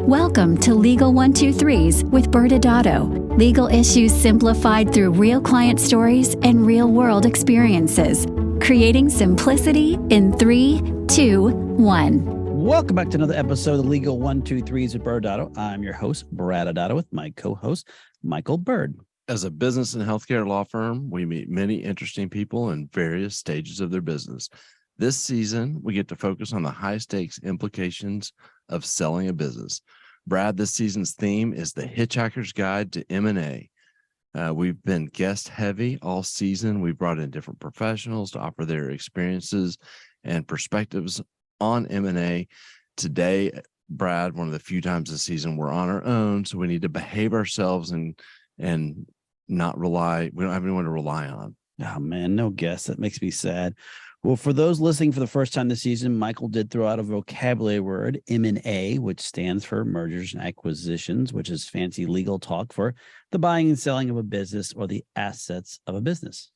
Welcome to Legal 123s with ByrdAdatto. Legal issues simplified through real client stories and real-world experiences. Creating simplicity in 3, 2, 1. Welcome back to another episode of Legal 123s with ByrdAdatto. I'm your host, ByrdAdatto, with my co-host, Michael Byrd. As a business and healthcare law firm, we meet many interesting people in various stages of their business. This season, we get to focus on the high-stakes implications of selling a business. Brad, this season's theme is the Hitchhiker's Guide to M&A. We've been guest-heavy all season. We've brought in different professionals to offer their experiences and perspectives on M&A. Today, Brad, one of the few times this season, we're on our own, so we need to behave ourselves and not rely. We don't have anyone to rely on. Oh, man, no guess. That makes me sad. Well, for those listening for the first time this season, Michael did throw out a vocabulary word, M&A, which stands for mergers and acquisitions, which is fancy legal talk for the buying and selling of a business or the assets of a business.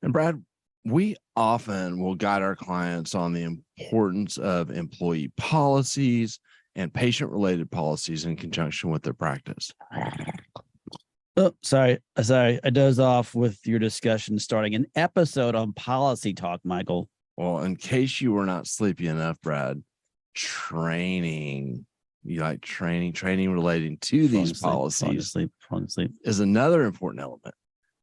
And Brad, we often will guide our clients on the importance of employee policies and patient-related policies in conjunction with their practice. Oh, sorry. I dozed off with your discussion starting an episode on policy talk, Michael. Well, in case you were not sleepy enough, Brad, training. You like training relating to these policies Falling asleep. is another important element.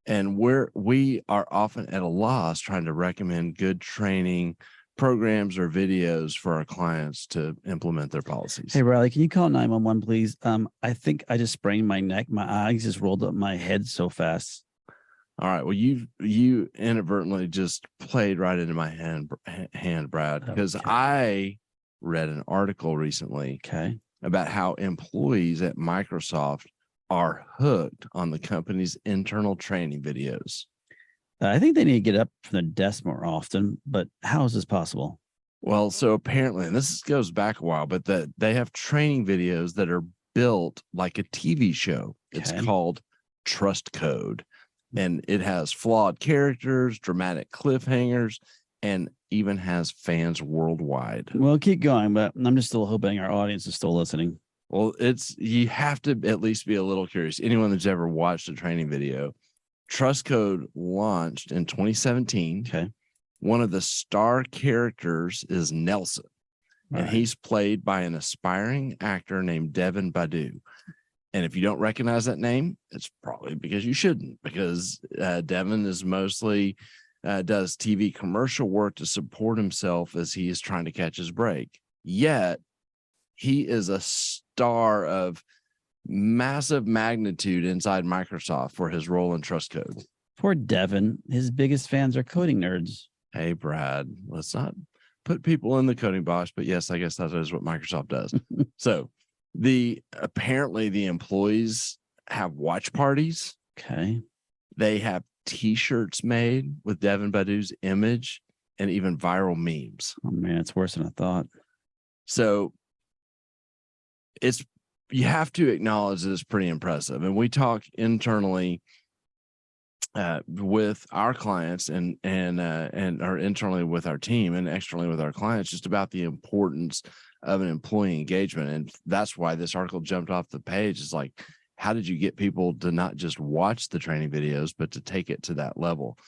And we are often at a loss trying to recommend good training programs or videos for our clients to implement their policies. Hey, Riley, can you call 911, please? I think I just sprained my neck. My eyes just rolled up my head so fast. All right. Well, you inadvertently just played right into my hand, Brad, because Okay. I read an article recently about how employees at Microsoft are hooked on the company's internal training videos. I think they need to get up from their desk more often, but how is this possible? Well, so apparently, and this goes back a while, but that they have training videos that are built like a TV show. It's called Trust Code, and it has flawed characters, dramatic cliffhangers, and even has fans worldwide. Well, keep going, but I'm just still hoping our audience is still listening. Well, you have to at least be a little curious. Anyone that's ever watched a training video. Trust Code launched in 2017. One of the star characters is Nelson, and he's played by an aspiring actor named Devin Badu. And if you don't recognize that name, it's probably because you shouldn't, because Devin is mostly does TV commercial work to support himself as he is trying to catch his break. Yet he is a star of massive magnitude inside Microsoft for his role in Trust Code. Poor Devin. His biggest fans are coding nerds. Hey, Brad, let's not put people in the coding box, but yes, I guess that is what Microsoft does. So apparently the employees have watch parties. They have T-shirts made with Devin Badu's image and even viral memes. Oh, man, it's worse than I thought. So you have to acknowledge that it's pretty impressive. And we talk internally with our clients and or internally with our team and externally with our clients just about the importance of an employee engagement. And that's why this article jumped off the page. It's like, how did you get people to not just watch the training videos, but to take it to that level?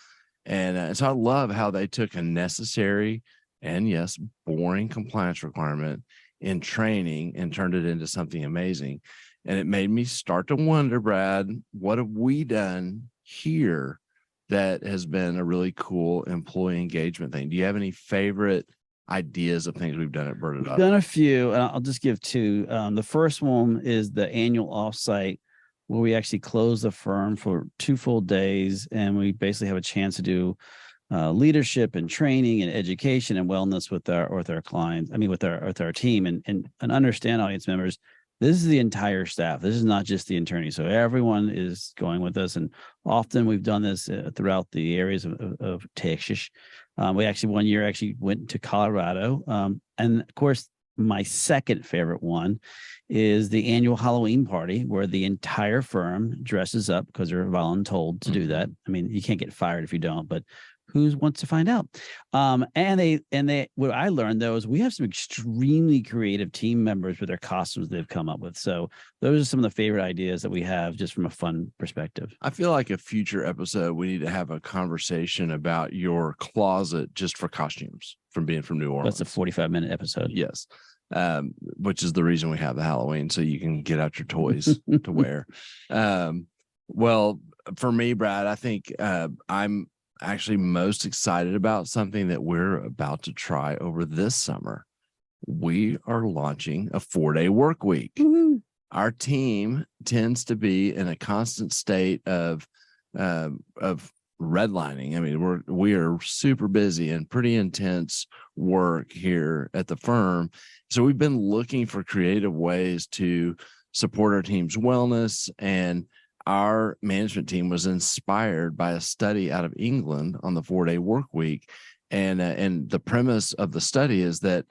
And so I love how they took a necessary and yes, boring compliance requirement in training and turned it into something amazing. And it made me start to wonder, Brad, what have we done here that has been a really cool employee engagement thing? Do you have any favorite ideas of things we've done at ByrdAdatto? We've done a few, and I'll just give two. The first one is the annual offsite where we actually close the firm for 2 full days, and we basically have a chance to do leadership and training and education and wellness with our clients. I mean, with our team, and understand, audience members, this is the entire staff. This is not just the attorney. So everyone is going with us, and often we've done this throughout the areas of Texas. We actually one year went to Colorado, and of course, my second favorite one is the annual Halloween party where the entire firm dresses up because they're voluntold to do that. I mean, you can't get fired if you don't, but who wants to find out. And what I learned though is we have some extremely creative team members with their costumes they've come up with. So those are some of the favorite ideas that we have just from a fun perspective. I feel like a future episode, we need to have a conversation about your closet just for costumes from being from New Orleans. That's a 45-minute episode. Yes. Which is the reason we have the Halloween, so you can get out your toys to wear. Well, for me, Brad, I think I'm actually most excited about something that we're about to try over this summer. We are launching a 4-day work week. Woo-hoo. Our team tends to be in a constant state of redlining. I mean, we are super busy and pretty intense work here at the firm. So we've been looking for creative ways to support our team's wellness, and our management team was inspired by a study out of England on the 4-day work week. And the premise of the study is that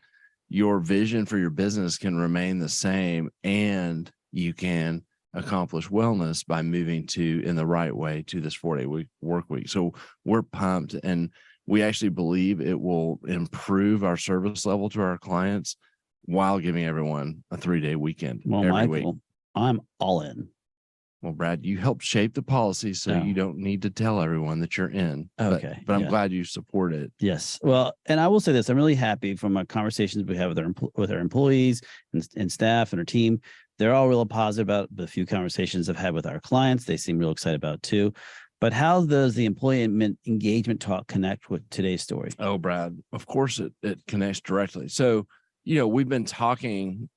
your vision for your business can remain the same, and you can accomplish wellness by moving in the right way to this 4-day work week. So we're pumped, and we actually believe it will improve our service level to our clients while giving everyone a 3-day weekend every week. I'm all in. Well, Brad, you helped shape the policy, so you don't need to tell everyone that you're in. Okay. But I'm glad you support it. Yes. Well, and I will say this, I'm really happy from our conversations we have with our employees and staff and our team. They're all real positive about the few conversations I've had with our clients. They seem real excited about it too. But how does the employee engagement talk connect with today's story? Oh, Brad, of course it connects directly. So, we've been talking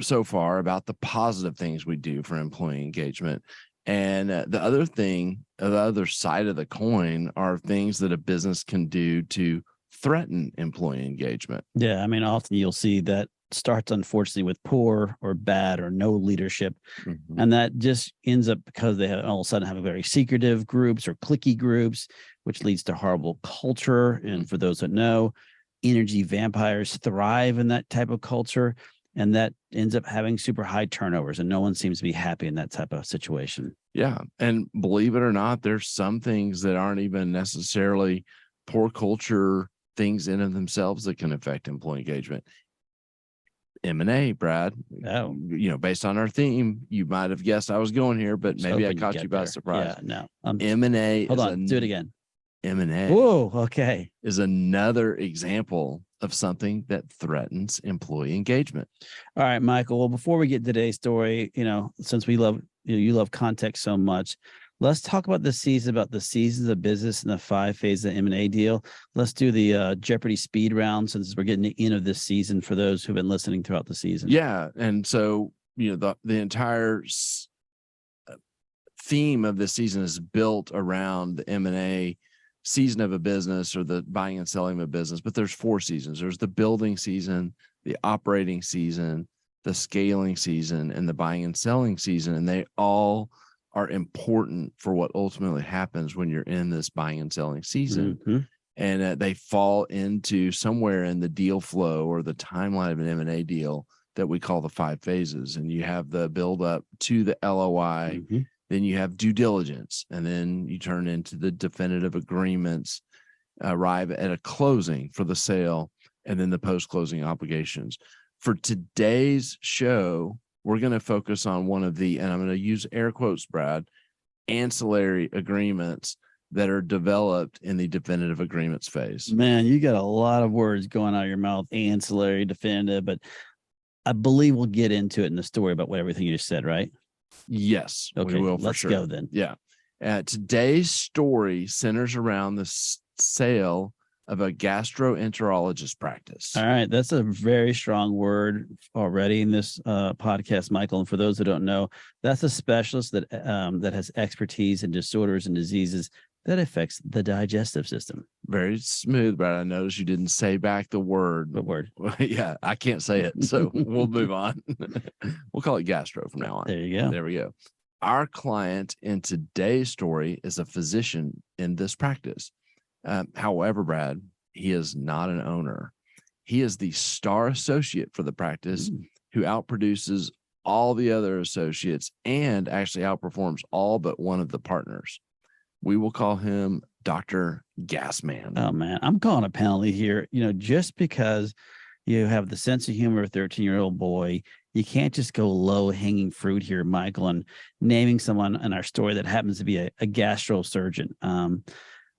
so far about the positive things we do for employee engagement. And the other side of the coin are things that a business can do to threaten employee engagement. Yeah. I mean, often you'll see that starts, unfortunately, with poor or bad or no leadership. Mm-hmm. And that just ends up because they all of a sudden have a very secretive groups or cliquey groups, which leads to horrible culture. And for those that know, energy vampires thrive in that type of culture. And that ends up having super high turnovers, and no one seems to be happy in that type of situation. Yeah. And believe it or not, there's some things that aren't even necessarily poor culture things in and themselves that can affect employee engagement. M&A, Brad. Oh. Based on our theme, you might have guessed I was going here, but maybe I caught you by surprise. Yeah, no. M&A. Hold on, do it again. M&A. Whoa, okay. Is another example of something that threatens employee engagement. All right, Michael. Well, before we get to today's story, since we love you love context so much, let's talk about the seasons of business and the 5 phases of M&A deal. Let's do the Jeopardy speed round since we're getting to the end of this season for those who've been listening throughout the season. Yeah, and so the entire theme of this season is built around the M&A season of a business or the buying and selling of a business, but there's 4 seasons. There's the building season, the operating season, the scaling season, and the buying and selling season. And they all are important for what ultimately happens when you're in this buying and selling season. Mm-hmm. And they fall into somewhere in the deal flow or the timeline of an M&A deal that we call the 5 phases. And you have the build up to the LOI. Mm-hmm. Then you have due diligence, and then you turn into the definitive agreements, arrive at a closing for the sale, and then the post-closing obligations. For today's show, we're going to focus on one of the, and I'm going to use air quotes, Brad, ancillary agreements that are developed in the definitive agreements phase. Man, you got a lot of words going out of your mouth, ancillary, definitive, but I believe we'll get into it in the story about what everything you just said, right? Yes, okay, we will. Let's sure. go then. Yeah. Today's story centers around the sale of a gastroenterologist practice. All right. That's a very strong word already in this podcast, Michael. And for those who don't know, that's a specialist that has expertise in disorders and diseases that affects the digestive system. Very smooth, but I noticed you didn't say back the word. What word? Yeah, I can't say it. So we'll move on. We'll call it gastro from now on. There you go. There we go. Our client in today's story is a physician in this practice. However, Brad, he is not an owner. He is the star associate for the practice who outproduces all the other associates and actually outperforms all but one of the partners. We will call him Dr. Gasman. Oh man, I'm calling a penalty here. Just because you have the sense of humor of a 13-year-old boy, you can't just go low hanging fruit here, Michael, and naming someone in our story that happens to be a gastrosurgeon.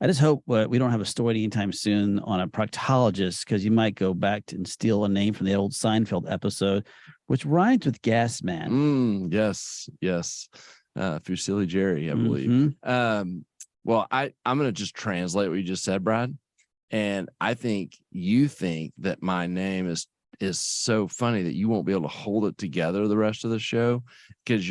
I just hope we don't have a story anytime soon on a proctologist, because you might go back and steal a name from the old Seinfeld episode, which rhymes with gas man. Yes. Fusilli Jerry, I believe. Well, I'm going to just translate what you just said, Brad. And I think you think that my name is so funny that you won't be able to hold it together the rest of the show, because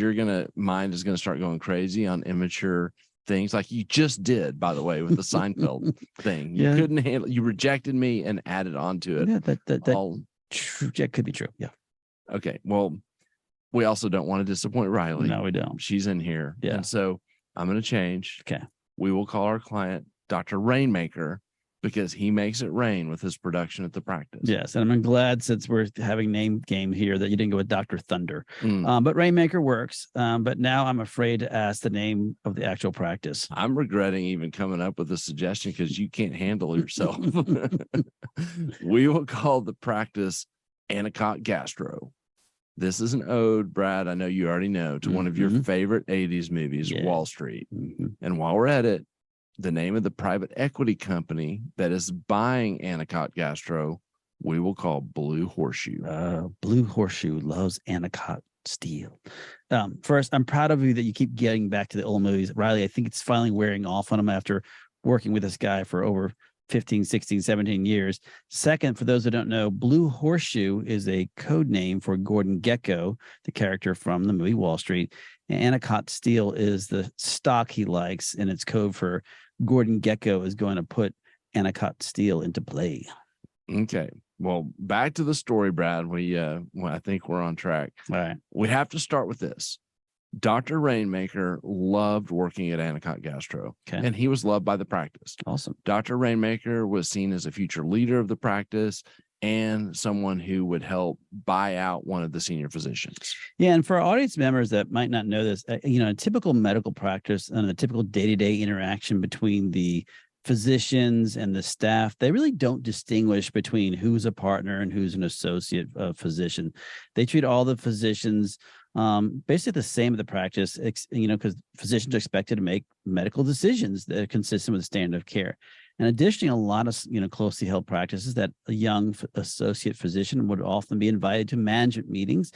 mind is going to start going crazy on immature things, like you just did, by the way, with the Seinfeld thing. You couldn't handle. You rejected me and added on to it. Yeah, that could be true. Yeah. Okay. Well, we also don't want to disappoint Riley. No, we don't. She's in here. Yeah. And so I'm going to change. Okay. We will call our client Dr. Rainmaker, because he makes it rain with his production at the practice. Yes, and I'm glad, since we're having name game here, that you didn't go with Dr. Thunder. But Rainmaker works. But now I'm afraid to ask the name of the actual practice. I'm regretting even coming up with a suggestion, because you can't handle yourself. We will call the practice Anacott Gastro. This is an ode, Brad, I know you already know, to one of your favorite 80s movies, Wall Street. And while we're at it, the name of the private equity company that is buying Anacott Gastro, we will call Blue Horseshoe. Blue Horseshoe loves Anacott steel. First, I'm proud of you that you keep getting back to the old movies. Riley, I think it's finally wearing off on him after working with this guy for over 15, 16, 17 years. Second, for those who don't know, Blue Horseshoe is a code name for Gordon Gekko, the character from the movie Wall Street. And Anacott steel is the stock he likes, and it's code for Gordon Gekko is going to put Anacott steel into play. Okay. Well, back to the story, Brad. I think we're on track. All right. We have to start with this. Dr. Rainmaker loved working at Anacott Gastro, and he was loved by the practice. Awesome. Dr. Rainmaker was seen as a future leader of the practice and someone who would help buy out one of the senior physicians. Yeah, and for our audience members that might not know this, a typical medical practice and a typical day-to-day interaction between the physicians and the staff, they really don't distinguish between who's a partner and who's an associate physician. They treat all the physicians basically the same at the practice, because physicians are expected to make medical decisions that are consistent with the standard of care. And additionally, a lot of closely held practices that a young associate physician would often be invited to management meetings,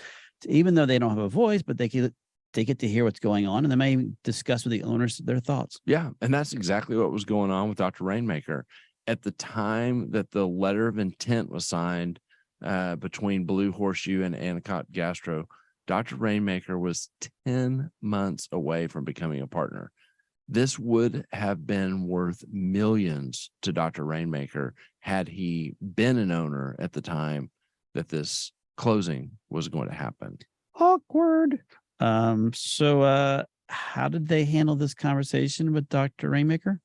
even though they don't have a voice, but they get to hear what's going on, and they may discuss with the owners their thoughts. Yeah, and that's exactly what was going on with Dr. Rainmaker. At the time that the letter of intent was signed between Blue Horseshoe and Anacott Gastro, Dr. Rainmaker was 10 months away from becoming a partner. This would have been worth millions to Dr. Rainmaker had he been an owner at the time that this closing was going to happen. Awkward. So how did they handle this conversation with Dr. Rainmaker?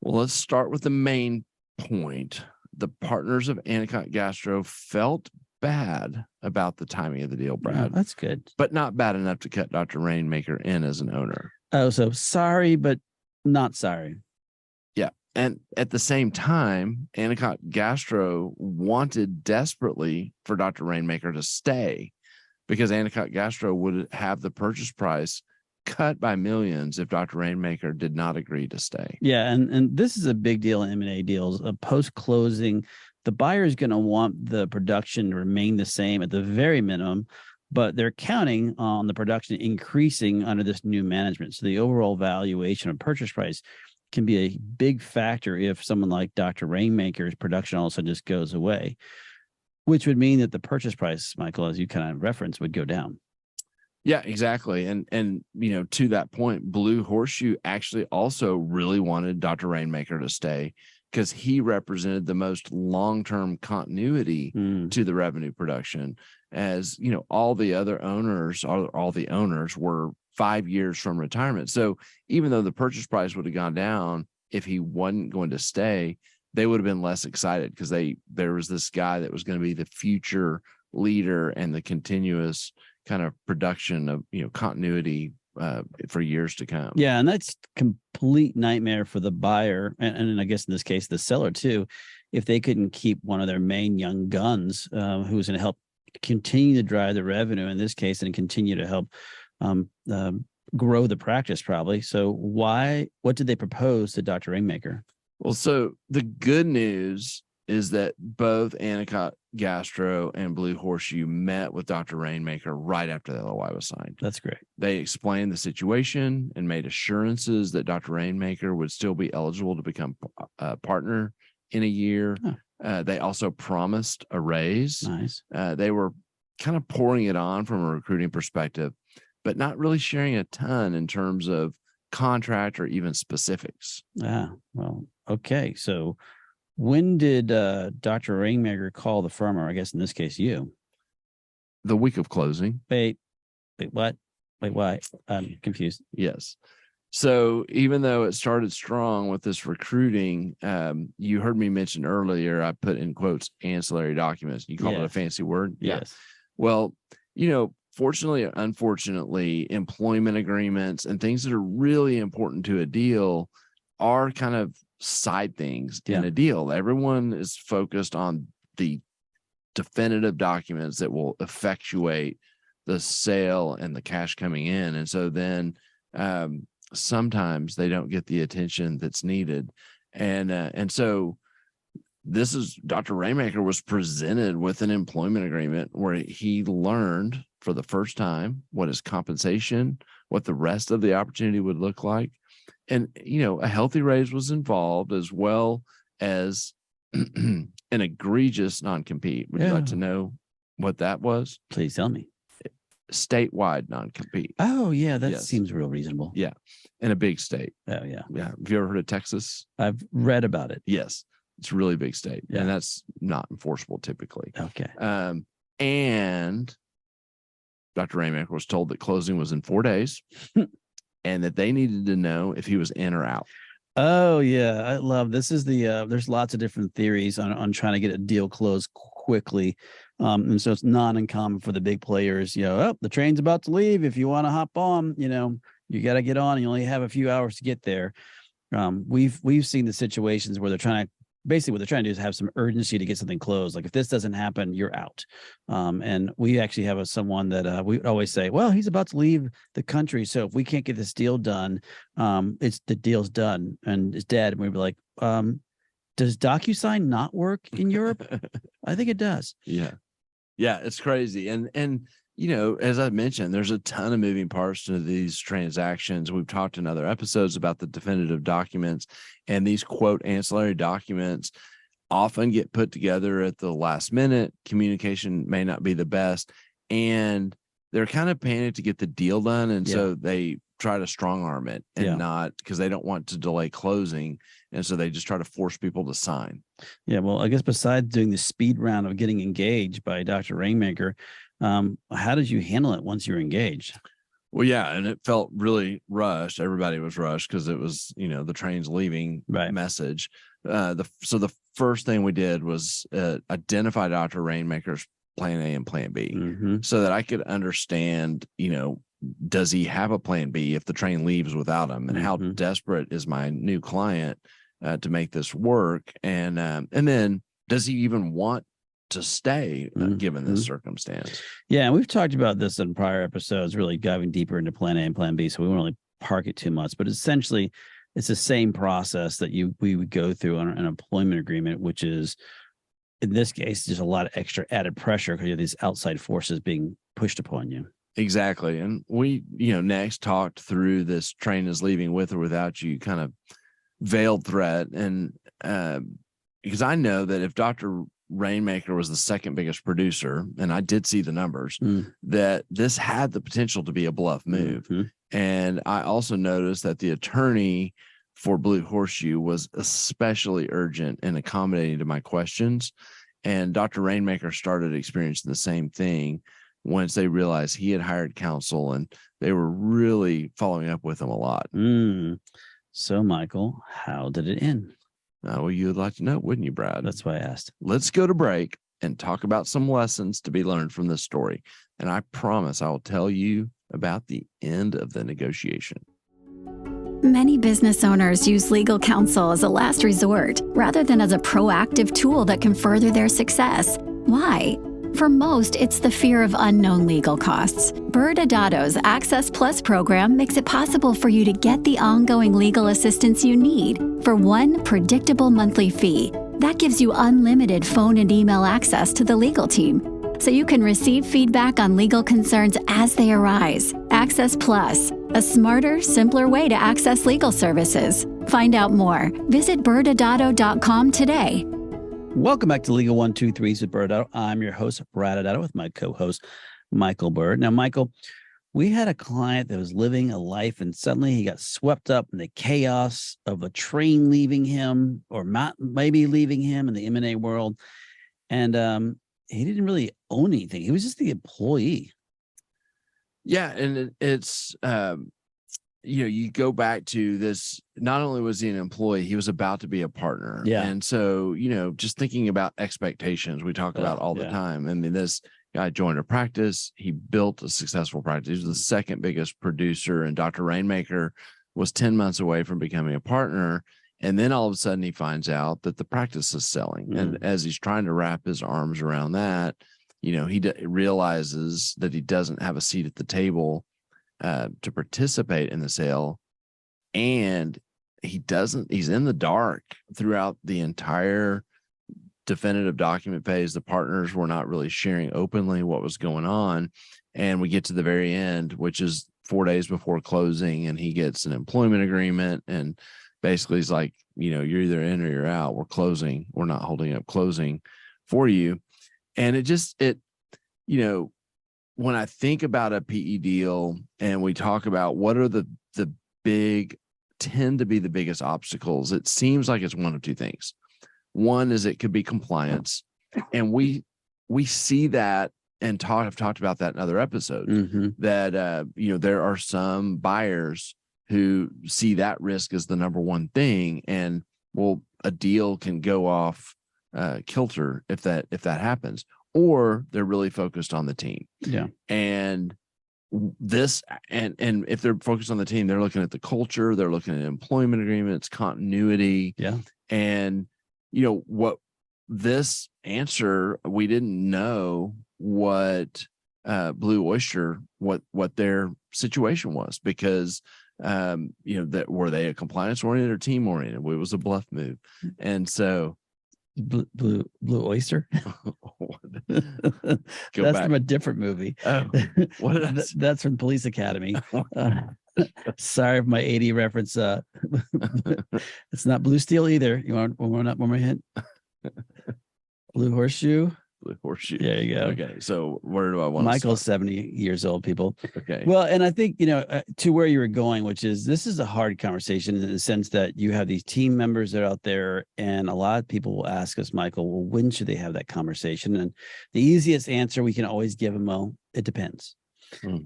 Well, let's start with the main point. The partners of Anacott Gastro felt bad about the timing of the deal, Brad. Oh, that's good. But not bad enough to cut Dr. Rainmaker in as an owner. Oh, so sorry, but not sorry. Yeah. And at the same time, Anacott Gastro wanted desperately for Dr. Rainmaker to stay, because Anacott Gastro would have the purchase price cut by millions if Dr. Rainmaker did not agree to stay. Yeah, and this is a big deal in M&A deals. Post-closing, the buyer is going to want the production to remain the same at the very minimum, but they're counting on the production increasing under this new management. So the overall valuation of purchase price can be a big factor if someone like Dr. Rainmaker's production all of a sudden just goes away, which would mean that the purchase price, Michael, as you kind of referenced, would go down. Yeah, exactly. And to that point, Blue Horseshoe actually also really wanted Dr. Rainmaker to stay, because he represented the most long-term continuity to the revenue production. As all the other owners, all the owners were 5 years from retirement. So even though the purchase price would have gone down, if he wasn't going to stay, they would have been less excited, because there was this guy that was going to be the future leader and the continuous kind of production of continuity for years to come. Yeah, and that's complete nightmare for the buyer, and I guess in this case the seller too, if they couldn't keep one of their main young guns, who's going to help continue to drive the revenue in this case and continue to help grow the practice probably. So what did they propose to Dr. Rainmaker? Well, so the good news is that both Anacott Gastro and Blue Horseshoe met with Dr. Rainmaker right after the LOI was signed. That's great. They explained the situation and made assurances that Dr. Rainmaker would still be eligible to become a partner in a year. Huh. They also promised a raise. Nice. They were kind of pouring it on from a recruiting perspective, but not really sharing a ton in terms of contract or even specifics. Well, okay. So when did Dr. Rainmaker call the firm, or I guess in this case you? The week of closing. Wait, what? Wait, why? I'm confused. Yes. So even though it started strong with this recruiting, you heard me mention earlier, I put in quotes ancillary documents. You call it a fancy word. Yes. Well, fortunately or unfortunately, employment agreements and things that are really important to a deal are kind of side things in a deal. Everyone is focused on the definitive documents that will effectuate the sale and the cash coming in. And so then sometimes they don't get the attention that's needed. And so this is Dr. Rainmaker was presented with an employment agreement where he learned for the first time what his compensation, what the rest of the opportunity would look like. And, a healthy raise was involved, as well as an egregious non-compete. Would you like to know what that was? Please tell me. Statewide non-compete. Oh, yeah. That seems real reasonable. Yeah. In a big state. Oh, yeah. Yeah. Have you ever heard of Texas? I've read about it. Yes. It's a really big state. Yeah. And that's not enforceable typically. Okay. And Dr. Rainmaker was told that closing was in 4 days and that they needed to know if he was in or out. Oh, yeah. I love this. Is there's lots of different theories on trying to get a deal closed quickly. And so it's not uncommon for the big players, the train's about to leave. If you want to hop on, you got to get on. You only have a few hours to get there. We've seen the situations where what they're trying to do is have some urgency to get something closed. Like if this doesn't happen, you're out. And we actually have someone that we always say, well, he's about to leave the country. So if we can't get this deal done, the deal's done and it's dead. And we'd be like, does DocuSign not work in Europe? I think it does. Yeah. Yeah. It's crazy. And, as I mentioned, there's a ton of moving parts to these transactions. We've talked in other episodes about the definitive documents, and these quote ancillary documents often get put together at the last minute. Communication may not be the best, and they're kind of panicked to get the deal done. And so they try to strong arm it and not, because they don't want to delay closing. And so they just try to force people to sign. Yeah. Well, I guess besides doing the speed round of getting engaged by Dr. Rainmaker, how did you handle it once you were engaged? Well, yeah, and it felt really rushed. Everybody was rushed because it was, the train's leaving message. So the first thing we did was identify Dr. Rainmaker's plan A and plan B, so that I could understand, does he have a plan B if the train leaves without him, and how desperate is my new client to make this work, and then does he even want to stay given this circumstance? Yeah. And we've talked about this in prior episodes, really diving deeper into plan A and plan B. So we won't really park it too much, but essentially it's the same process that we would go through on an employment agreement, which is in this case, there's a lot of extra added pressure because you have these outside forces being pushed upon you. Exactly. And we, next talked through this train is leaving with or without you kind of veiled threat. And because I know that if Dr. Rainmaker was the second biggest producer, and I did see the numbers, that this had the potential to be a bluff move. And I also noticed that the attorney for Blue Horseshoe was especially urgent and accommodating to my questions. And Dr. Rainmaker started experiencing the same thing once they realized he had hired counsel, and they were really following up with him a lot. So, Michael, how did it end? Well, you would like to know, wouldn't you, Brad? That's why I asked. Let's go to break and talk about some lessons to be learned from this story. And I promise I will tell you about the end of the negotiation. Many business owners use legal counsel as a last resort rather than as a proactive tool that can further their success. Why? For most, it's the fear of unknown legal costs. ByrdAdatto's Access Plus program makes it possible for you to get the ongoing legal assistance you need for one predictable monthly fee. That gives you unlimited phone and email access to the legal team, so you can receive feedback on legal concerns as they arise. Access Plus, a smarter, simpler way to access legal services. Find out more. Visit ByrdAdatto.com today. Welcome back to Legal 123s with ByrdAdatto. I'm your host, ByrdAdatto, with my co-host, Michael Byrd. Now, Michael, we had a client that was living a life, and suddenly he got swept up in the chaos of a train leaving him, or not maybe leaving him in the M&A world. And he didn't really own anything. He was just the employee. Yeah, and it's you go back to this. Not only was he an employee, he was about to be a partner. Yeah. And so, just thinking about expectations, we talk about all the time. I mean, this guy joined a practice. He built a successful practice. He was the second biggest producer, and Dr. Rainmaker was 10 months away from becoming a partner. And then all of a sudden he finds out that the practice is selling. And as he's trying to wrap his arms around that, he realizes that he doesn't have a seat at the table to participate in the sale. And he's in the dark throughout the entire definitive document phase. The partners were not really sharing openly what was going on. And we get to the very end, which is 4 days before closing, and he gets an employment agreement, and basically he's like, you're either in or you're out. We're closing. We're not holding up closing for you. And when I think about a PE deal and we talk about what are the tend to be the biggest obstacles, it seems like it's one of two things. One is it could be compliance. And we see that and have talked about that in other episodes, that, there are some buyers who see that risk as the number one thing. And a deal can go off kilter if that happens, or they're really focused on the team. Yeah. And if they're focused on the team, they're looking at the culture, they're looking at employment agreements, continuity. Yeah. And, what this answer, we didn't know what Blue Oyster, what their situation was, because that were they a compliance oriented or team oriented? It was a bluff move. And so Blue Oyster. That's from a different movie. Oh, what did I that's from Police Academy. Sorry for my 80 reference. It's not Blue Steel either. You want one more hint? Blue Horseshoe. Blue Horseshoe. There you go. Okay, so where do I want Michael's to start? 70 years old, people. Okay. Well, and I think, to where you were going, which is this is a hard conversation in the sense that you have these team members that are out there, and a lot of people will ask us, Michael, well, when should they have that conversation? And the easiest answer we can always give them, well, it depends.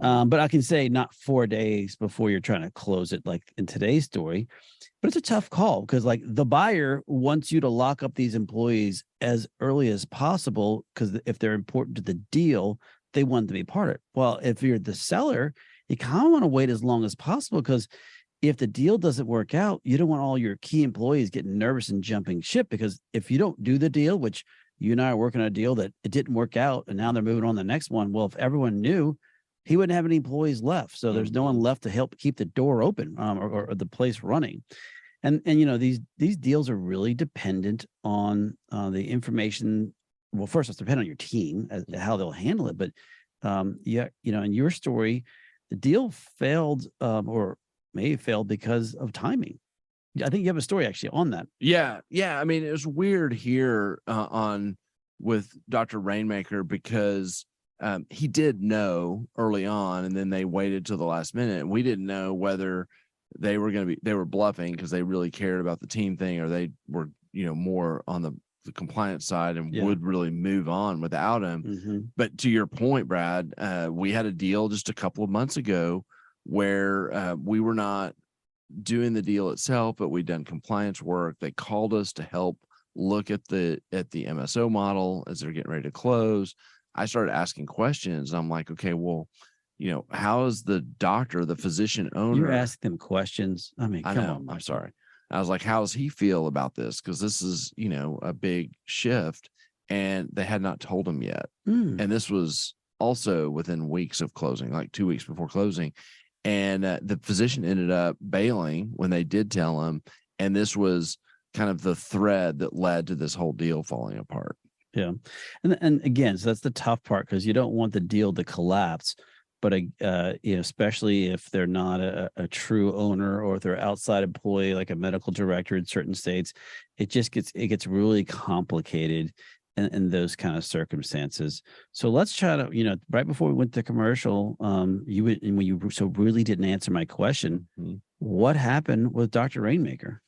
But I can say not 4 days before you're trying to close it, like in today's story. But it's a tough call because, like, the buyer wants you to lock up these employees as early as possible because if they're important to the deal, they want to be part of it. Well, if you're the seller, you kind of want to wait as long as possible, because if the deal doesn't work out, you don't want all your key employees getting nervous and jumping ship, because if you don't do the deal, which you and I are working on a deal that it didn't work out and now they're moving on to the next one. Well, if everyone knew, he wouldn't have any employees left. So there's no one left to help keep the door open or the place running. And these deals are really dependent on the information. Well, first, it's dependent on your team as how they'll handle it. But in your story, the deal failed or may have failed because of timing. I think you have a story actually on that. Yeah. I mean, it was weird here with Dr. Rainmaker, because he did know early on, and then they waited till the last minute. And we didn't know whether they were bluffing because they really cared about the team thing, or they were, more on the compliance side and would really move on without him. But to your point, Brad, we had a deal just a couple of months ago where we were not doing the deal itself, but we'd done compliance work. They called us to help look at the MSO model as they're getting ready to close. I started asking questions. I'm like, okay, well, how is the doctor, the physician owner? You're asking them questions. I mean, I come know. on, Mike. I'm sorry. I was like, how does he feel about this? Because this is, a big shift, and they had not told him yet. Mm. And this was also within weeks of closing, like 2 weeks before closing. And the physician ended up bailing when they did tell him. And this was kind of the thread that led to this whole deal falling apart. Yeah. And again, so that's the tough part, because you don't want the deal to collapse. But especially if they're not a true owner, or if they're outside employee, like a medical director in certain states, it gets really complicated in those kind of circumstances. So let's try to, right before we went to commercial, when you so really didn't answer my question, what happened with Dr. Rainmaker?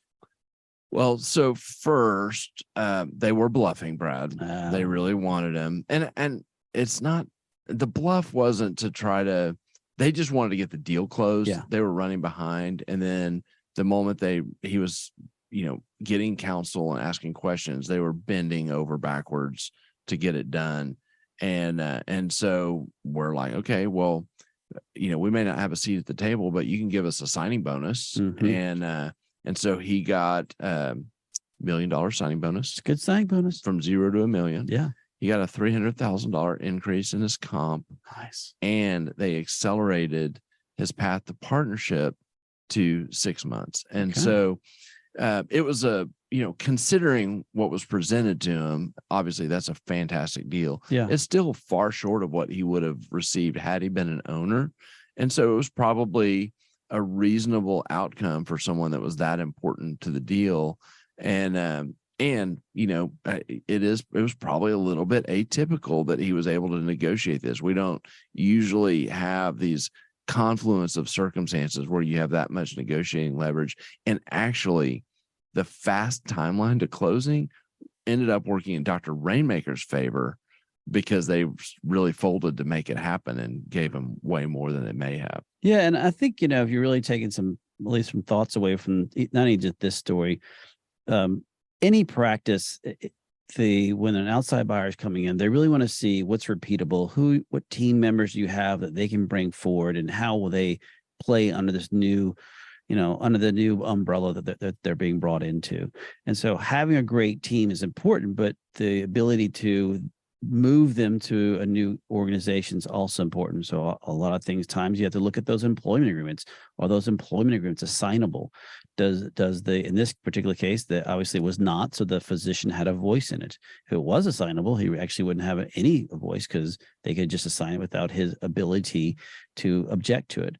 Well, so first, they were bluffing, Brad. They really wanted him, and it's not. The bluff wasn't to try to, they just wanted to get the deal closed. Yeah. They were running behind. And then the moment he was, getting counsel and asking questions, they were bending over backwards to get it done. And so we're like, okay, well, we may not have a seat at the table, but you can give us a signing bonus. And so he got $1 million signing bonus. It's a good signing bonus. From 0 to $1 million. Yeah. He got a $300,000 increase in his comp. Nice. And they accelerated his path to partnership to 6 months. And so it was considering what was presented to him, obviously that's a fantastic deal. Yeah. It's still far short of what he would have received had he been an owner. And so it was probably a reasonable outcome for someone that was that important to the deal. And it was probably a little bit atypical that he was able to negotiate this. We don't usually have these confluence of circumstances where you have that much negotiating leverage. And actually, the fast timeline to closing ended up working in Dr. Rainmaker's favor, because they really folded to make it happen and gave him way more than they may have. Yeah. And I think, if you're really taking at least some thoughts away from not only just this story, any practice, when an outside buyer is coming in, they really want to see what's repeatable, what team members you have that they can bring forward, and how will they play under this new, under the new umbrella that they're being brought into. And so having a great team is important, but the ability to move them to a new organization is also important. So a lot of times you have to look at those employment agreements. Are those employment agreements assignable? In this particular case, that obviously was not, so the physician had a voice in it. If it was assignable, he actually wouldn't have any voice, because they could just assign it without his ability to object to it.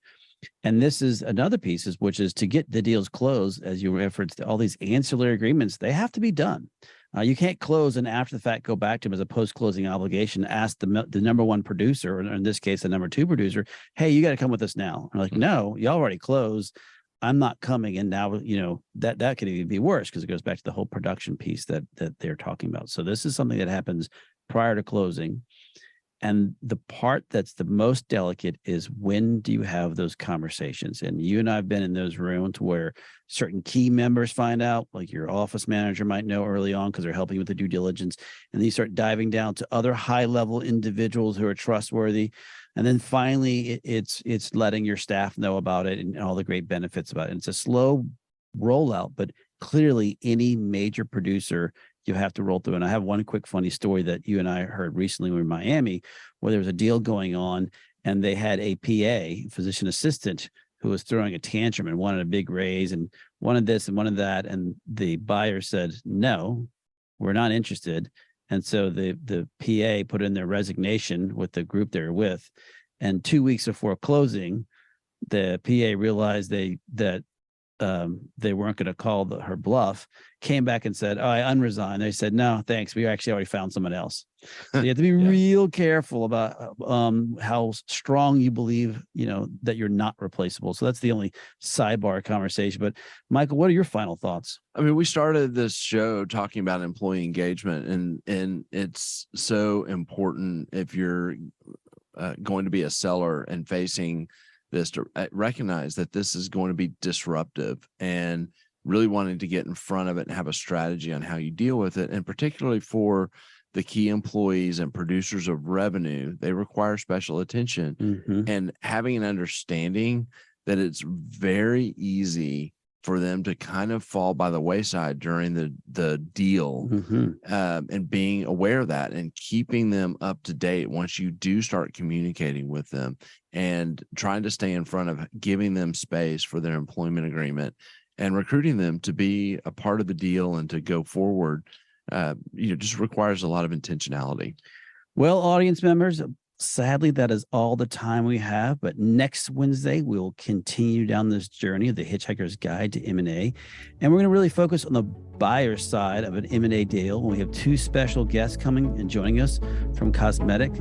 And this is another piece, which is to get the deals closed, as you referenced, all these ancillary agreements, they have to be done. You can't close and after the fact go back to him as a post-closing obligation, ask the number one producer, or in this case, the number two producer, hey, you got to come with us now. And like, no, you already closed. I'm not coming. And now, that could even be worse, because it goes back to the whole production piece that they're talking about. So this is something that happens prior to closing. And the part that's the most delicate is, when do you have those conversations? And you and I have been in those rooms where certain key members find out, like your office manager might know early on because they're helping with the due diligence. And then you start diving down to other high-level individuals who are trustworthy. And then finally, it's letting your staff know about it and all the great benefits about it. And it's a slow rollout, but clearly any major producer you have to roll through. And I have one quick funny story that you and I heard recently. We were in Miami, where there was a deal going on, and they had a PA, physician assistant, who was throwing a tantrum and wanted a big raise and wanted this and wanted that. And the buyer said, no, we're not interested. And so the PA put in their resignation with the group they were with. And 2 weeks before closing, the PA realized that they weren't going to call her bluff, came back and said, oh, I unresigned. They said, no, thanks. We actually already found someone else. So you have to be real careful about how strong you believe, that you're not replaceable. So that's the only sidebar conversation. But Michael, what are your final thoughts? I mean, we started this show talking about employee engagement, and it's so important if you're going to be a seller and facing this, to recognize that this is going to be disruptive, and really wanting to get in front of it and have a strategy on how you deal with it. And particularly for the key employees and producers of revenue, they require special attention. And having an understanding that it's very easy for them to kind of fall by the wayside during the deal, and being aware of that and keeping them up to date once you do start communicating with them, and trying to stay in front of giving them space for their employment agreement and recruiting them to be a part of the deal and to go forward, just requires a lot of intentionality. Well, audience members, sadly, that is all the time we have. But next Wednesday, we will continue down this journey of the Hitchhiker's Guide to M&A. And we're going to really focus on the buyer side of an M&A deal. We have two special guests coming and joining us from Cosmetic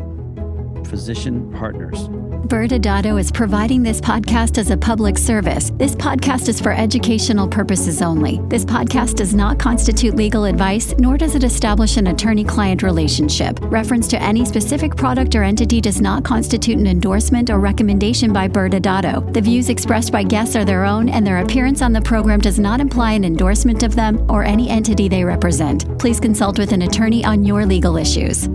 Physician Partners. ByrdAdatto is providing this podcast as a public service. This podcast is for educational purposes only. This podcast does not constitute legal advice, nor does it establish an attorney-client relationship. Reference to any specific product or entity does not constitute an endorsement or recommendation by ByrdAdatto. The views expressed by guests are their own, and their appearance on the program does not imply an endorsement of them or any entity they represent. Please consult with an attorney on your legal issues.